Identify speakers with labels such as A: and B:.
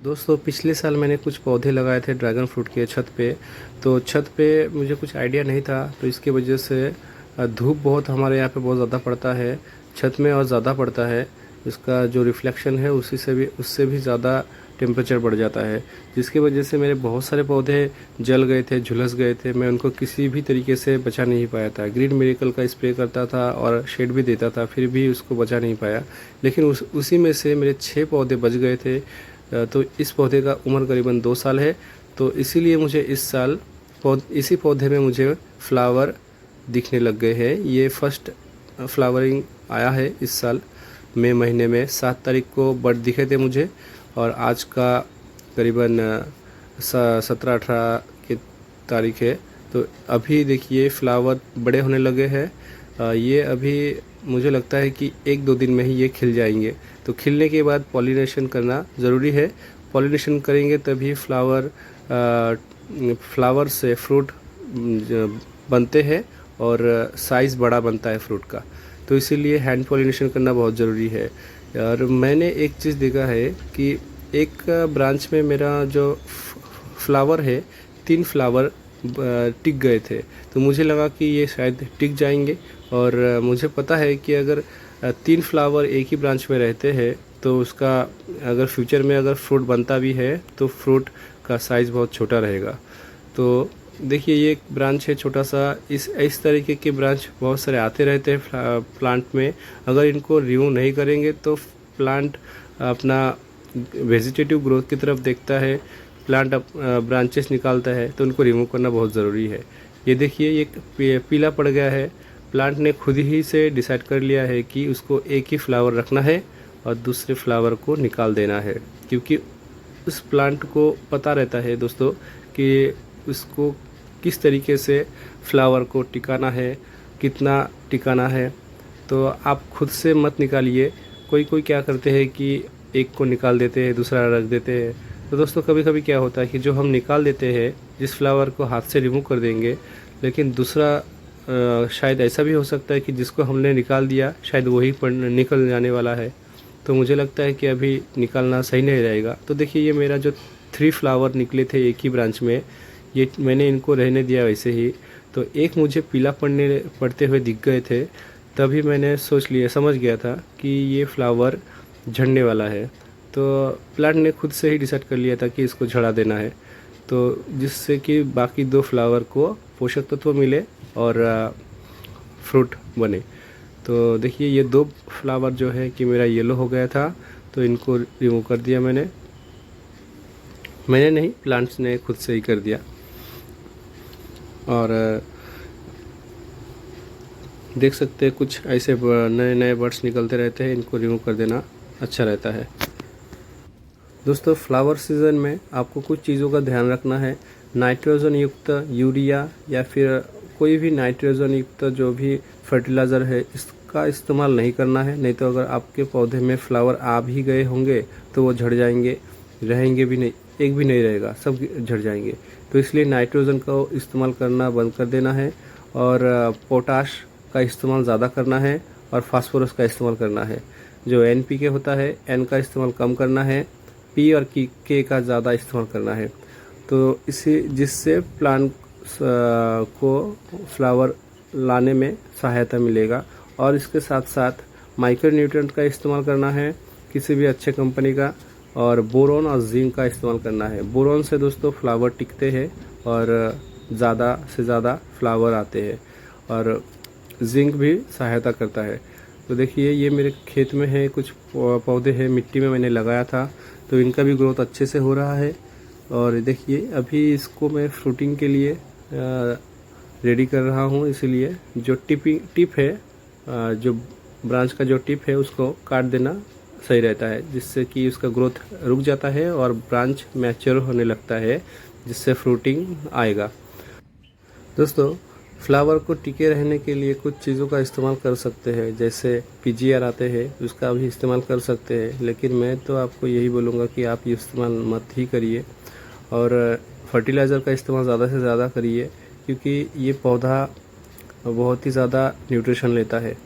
A: दोस्तों पिछले साल मैंने कुछ पौधे लगाए थे ड्रैगन फ्रूट के छत पे। तो छत पे मुझे कुछ आइडिया नहीं था, तो इसकी वजह से धूप बहुत हमारे यहाँ पे बहुत ज़्यादा पड़ता है छत में, और ज़्यादा पड़ता है। इसका जो रिफ्लेक्शन है उसी से भी उससे भी ज़्यादा टेम्परेचर बढ़ जाता है, जिसकी वजह से मेरे बहुत सारे पौधे जल गए थे, झुलस गए थे। मैं उनको किसी भी तरीके से बचा नहीं पाया था। ग्रीन मिरेकल का स्प्रे करता था और शेड भी देता था, फिर भी उसको बचा नहीं पाया। लेकिन उसी में से मेरे 6 पौधे बच गए थे। तो इस पौधे का उम्र करीबन 2 साल है। तो इसीलिए मुझे इस साल इसी पौधे में मुझे फ्लावर दिखने लग गए हैं। ये फर्स्ट फ्लावरिंग आया है इस साल मई महीने में। 7 तारीख को बर्ड दिखे थे मुझे, और आज का करीबन 17-18 की तारीख है। तो अभी देखिए फ्लावर बड़े होने लगे हैं। ये अभी मुझे लगता है कि 1-2 दिन में ही ये खिल जाएंगे। तो खिलने के बाद पॉलिनेशन करना ज़रूरी है। पॉलिनेशन करेंगे तभी फ्लावर से फ्रूट बनते हैं और साइज़ बड़ा बनता है फ्रूट का। तो इसीलिए हैंड पॉलिनेशन करना बहुत ज़रूरी है। और मैंने एक चीज़ देखा है कि एक ब्रांच में मेरा जो फ्लावर है, 3 फ्लावर टिक गए थे। तो मुझे लगा कि ये शायद टिक जाएंगे, और मुझे पता है कि अगर 3 फ्लावर एक ही ब्रांच में रहते हैं तो उसका अगर फ्यूचर में अगर फ्रूट बनता भी है तो फ्रूट का साइज़ बहुत छोटा रहेगा। तो देखिए ये एक ब्रांच है छोटा सा। इस तरीके के ब्रांच बहुत सारे आते रहते हैं प्लांट में। अगर इनको रिमूव नहीं करेंगे तो प्लांट अपना वेजिटेटिव ग्रोथ की तरफ देखता है, प्लांट ब्रांचेस निकालता है, तो उनको रिमूव करना बहुत ज़रूरी है। ये देखिए ये पीला पड़ गया है। प्लांट ने खुद ही से डिसाइड कर लिया है कि उसको एक ही फ्लावर रखना है और दूसरे फ्लावर को निकाल देना है, क्योंकि उस प्लांट को पता रहता है दोस्तों कि उसको किस तरीके से फ्लावर को टिकाना है, कितना टिकाना है। तो आप खुद से मत निकालिए। कोई क्या करते हैं कि एक को निकाल देते हैं, दूसरा रख देते हैं। तो दोस्तों कभी कभी क्या होता है कि जो हम निकाल देते हैं, जिस फ्लावर को हाथ से रिमूव कर देंगे, लेकिन दूसरा शायद ऐसा भी हो सकता है कि जिसको हमने निकाल दिया शायद वही निकल जाने वाला है। तो मुझे लगता है कि अभी निकालना सही नहीं रहेगा। तो देखिए ये मेरा जो 3 फ्लावर निकले थे एक ही ब्रांच में, ये मैंने इनको रहने दिया वैसे ही। तो एक मुझे पीला पड़ते हुए दिख गए थे, तभी मैंने समझ गया था कि ये फ्लावर झड़ने वाला है। तो प्लांट ने खुद से ही डिसाइड कर लिया था कि इसको झड़ा देना है, तो जिससे कि बाकी 2 फ्लावर को पोषक तत्व मिले और फ्रूट बने। तो देखिए ये 2 फ्लावर जो है कि मेरा येलो हो गया था, तो इनको रिमूव कर दिया मैंने नहीं, प्लांट्स ने खुद से ही कर दिया। और देख सकते हैं कुछ ऐसे नए नए बर्ड्स निकलते रहते हैं, इनको रिमूव कर देना अच्छा रहता है। दोस्तों फ्लावर सीज़न में आपको कुछ चीज़ों का ध्यान रखना है। नाइट्रोजन युक्त यूरिया या फिर कोई भी नाइट्रोजन युक्त जो भी फर्टिलाइज़र है, इसका इस्तेमाल नहीं करना है। नहीं तो अगर आपके पौधे में फ्लावर आ भी गए होंगे तो वो झड़ जाएंगे, रहेंगे भी नहीं, एक भी नहीं रहेगा, सब झड़ जाएंगे। तो इसलिए नाइट्रोजन का इस्तेमाल करना बंद कर देना है, और पोटाश का इस्तेमाल ज़्यादा करना है, और फास्फोरस का इस्तेमाल करना है। जो NPK होता है, N का इस्तेमाल कम करना है, P और K का ज़्यादा इस्तेमाल करना है। तो जिससे प्लांट को फ्लावर लाने में सहायता मिलेगा। और इसके साथ साथ माइक्रो न्यूट्रिएंट का इस्तेमाल करना है किसी भी अच्छे कंपनी का, और बोरोन और जिंक का इस्तेमाल करना है। बोरोन से दोस्तों फ्लावर टिकते हैं और ज़्यादा से ज़्यादा फ्लावर आते हैं, और जिंक भी सहायता करता है। तो देखिए ये मेरे खेत में है, कुछ पौधे हैं मिट्टी में मैंने लगाया था, तो इनका भी ग्रोथ अच्छे से हो रहा है। और देखिए अभी इसको मैं फ्रूटिंग के लिए रेडी कर रहा हूँ। इसीलिए जो टिप है, जो ब्रांच का जो टिप है उसको काट देना सही रहता है, जिससे कि उसका ग्रोथ रुक जाता है और ब्रांच मैच्योर होने लगता है, जिससे फ्रूटिंग आएगा। दोस्तों फ्लावर को टिके रहने के लिए कुछ चीज़ों का इस्तेमाल कर सकते हैं, जैसे PGR आते हैं, उसका भी इस्तेमाल कर सकते हैं। लेकिन मैं तो आपको यही बोलूँगा कि आप ये इस्तेमाल मत ही करिए, और फर्टिलाइज़र का इस्तेमाल ज़्यादा से ज़्यादा करिए, क्योंकि ये पौधा बहुत ही ज़्यादा न्यूट्रिशन लेता है।